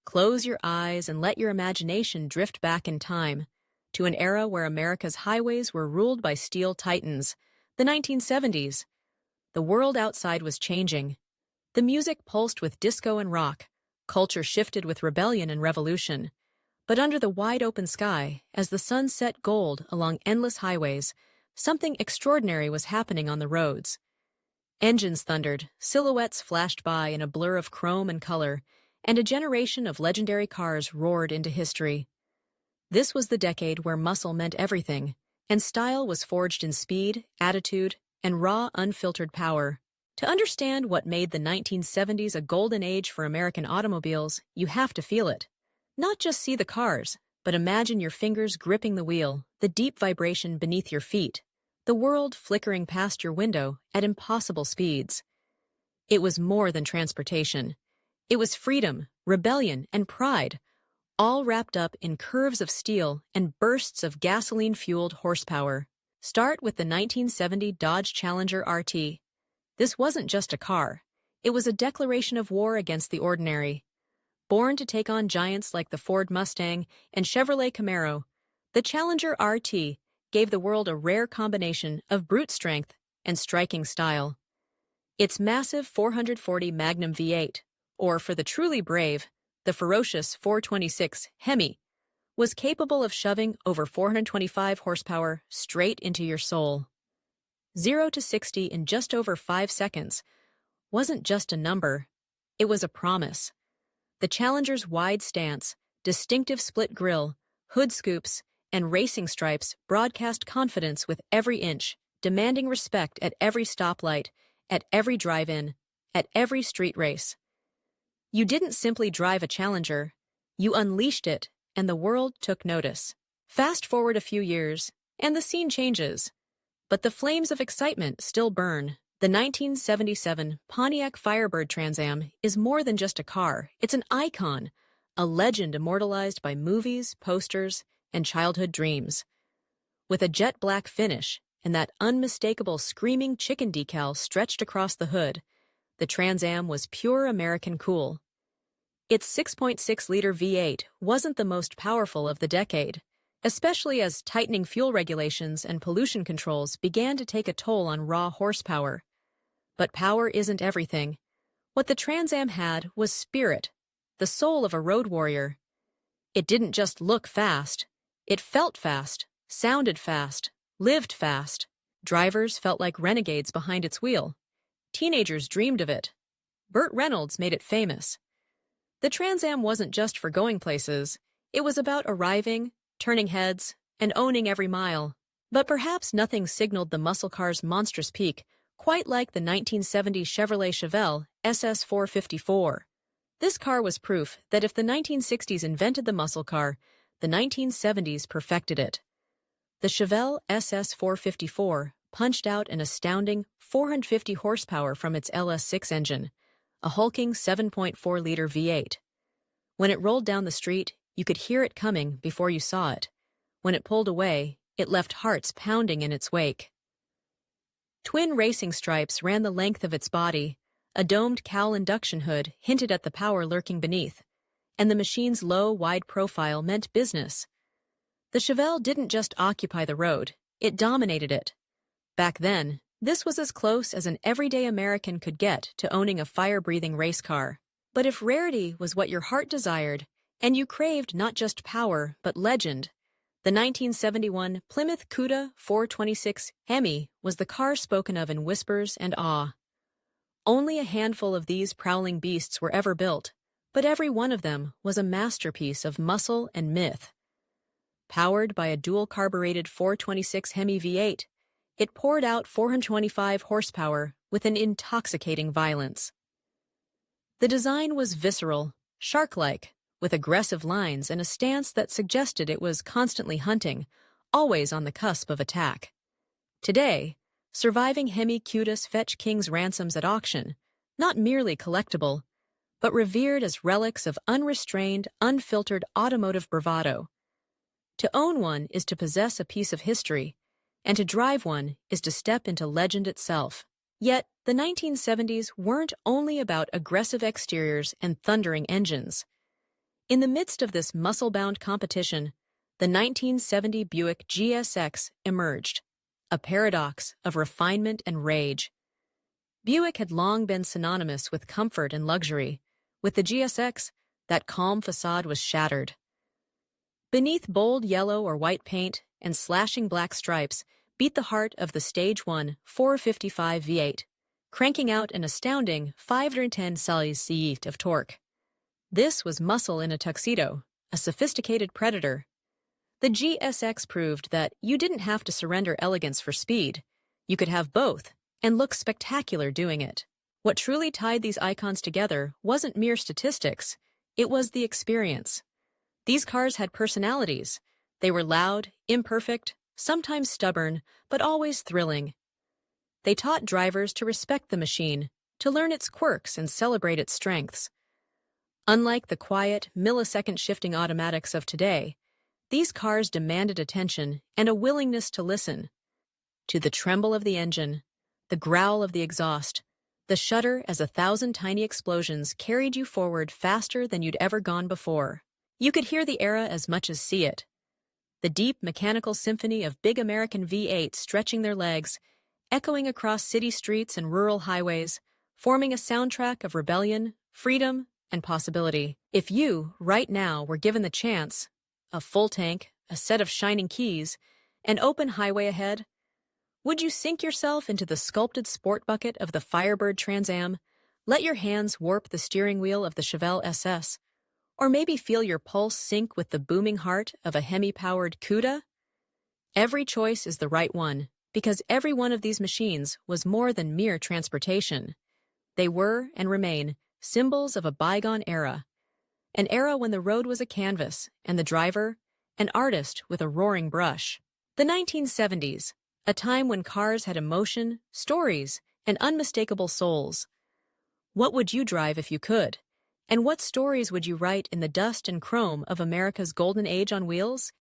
Close your eyes and let your imagination drift back in time to an era where America's highways were ruled by steel titans, the 1970s. The world outside was changing. The music pulsed with disco and rock. Culture shifted with rebellion and revolution. But under the wide-open sky, as the sun set gold along endless highways, something extraordinary was happening on the roads. Engines thundered, silhouettes flashed by in a blur of chrome and color, and a generation of legendary cars roared into history. This was the decade where muscle meant everything, and style was forged in speed, attitude, and raw, unfiltered power. To understand what made the 1970s a golden age for American automobiles, you have to feel it. Not just see the cars, but imagine your fingers gripping the wheel, the deep vibration beneath your feet, the world flickering past your window at impossible speeds. It was more than transportation. It was freedom, rebellion, and pride, all wrapped up in curves of steel and bursts of gasoline-fueled horsepower. Start with the 1970 Dodge Challenger RT. This wasn't just a car. It was a declaration of war against the ordinary. Born to take on giants like the Ford Mustang and Chevrolet Camaro, the Challenger RT gave the world a rare combination of brute strength and striking style. Its massive 440 Magnum V8, or for the truly brave, the ferocious 426 Hemi, was capable of shoving over 425 horsepower straight into your soul. 0 to 60 in just over 5 seconds wasn't just a number, it was a promise. The Challenger's wide stance, distinctive split grille, hood scoops, and racing stripes broadcast confidence with every inch, demanding respect at every stoplight, at every drive-in, at every street race. You didn't simply drive a Challenger, you unleashed it, and the world took notice. Fast forward a few years, and the scene changes. But the flames of excitement still burn. The 1977 Pontiac Firebird Trans Am is more than just a car. It's an icon, a legend immortalized by movies, posters, and childhood dreams. With a jet black finish and that unmistakable screaming chicken decal stretched across the hood, the Trans Am was pure American cool. Its 6.6-liter V8 wasn't the most powerful of the decade, especially as tightening fuel regulations and pollution controls began to take a toll on raw horsepower. But power isn't everything. What the Trans Am had was spirit, the soul of a road warrior. It didn't just look fast. It felt fast, sounded fast, lived fast. Drivers felt like renegades behind its wheel. Teenagers dreamed of it. Burt Reynolds made it famous. The Trans Am wasn't just for going places. It was about arriving, turning heads, and owning every mile. But perhaps nothing signaled the muscle car's monstrous peak quite like the 1970 Chevrolet Chevelle SS454. This car was proof that if the 1960s invented the muscle car, the 1970s perfected it. The Chevelle SS454 punched out an astounding 450 horsepower from its LS6 engine, a hulking 7.4-liter V8. When it rolled down the street, you could hear it coming before you saw it. When it pulled away, it left hearts pounding in its wake. Twin racing stripes ran the length of its body, a domed cowl induction hood hinted at the power lurking beneath, and the machine's low, wide profile meant business. The Chevelle didn't just occupy the road, it dominated it. Back then, this was as close as an everyday American could get to owning a fire-breathing race car. But if rarity was what your heart desired, and you craved not just power, but legend, the 1971 Plymouth Cuda 426 Hemi was the car spoken of in whispers and awe. Only a handful of these prowling beasts were ever built, but every one of them was a masterpiece of muscle and myth. Powered by a dual-carbureted 426 Hemi V8, it poured out 425 horsepower with an intoxicating violence. The design was visceral, shark-like, with aggressive lines and a stance that suggested it was constantly hunting, always on the cusp of attack. Today, surviving Hemi Cudas fetch king's ransoms at auction, not merely collectible, but revered as relics of unrestrained, unfiltered automotive bravado. To own one is to possess a piece of history, and to drive one is to step into legend itself. Yet, the 1970s weren't only about aggressive exteriors and thundering engines. In the midst of this muscle-bound competition, the 1970 Buick GSX emerged, a paradox of refinement and rage. Buick had long been synonymous with comfort and luxury. With the GSX, that calm facade was shattered. Beneath bold yellow or white paint and slashing black stripes beat the heart of the Stage 1 455 V8, cranking out an astounding 510 cc of torque. This was muscle in a tuxedo, a sophisticated predator. The GSX proved that you didn't have to surrender elegance for speed. You could have both and look spectacular doing it. What truly tied these icons together wasn't mere statistics, it was the experience. These cars had personalities. They were loud, imperfect, sometimes stubborn, but always thrilling. They taught drivers to respect the machine, to learn its quirks and celebrate its strengths. Unlike the quiet, millisecond-shifting automatics of today, these cars demanded attention and a willingness to listen. To the tremble of the engine, the growl of the exhaust, the shudder as 1,000 tiny explosions carried you forward faster than you'd ever gone before. You could hear the era as much as see it. The deep mechanical symphony of big American V8 stretching their legs, echoing across city streets and rural highways, forming a soundtrack of rebellion, freedom, and possibility. If you, right now, were given the chance, a full tank, a set of shining keys, an open highway ahead, would you sink yourself into the sculpted sport bucket of the Firebird Trans Am, let your hands warp the steering wheel of the Chevelle SS, or maybe feel your pulse sync with the booming heart of a Hemi-powered Cuda? Every choice is the right one, because every one of these machines was more than mere transportation. They were, and remain, symbols of a bygone era, an era when the road was a canvas and the driver, an artist with a roaring brush. The 1970s, a time when cars had emotion, stories, and unmistakable souls. What would you drive if you could? And what stories would you write in the dust and chrome of America's golden age on wheels?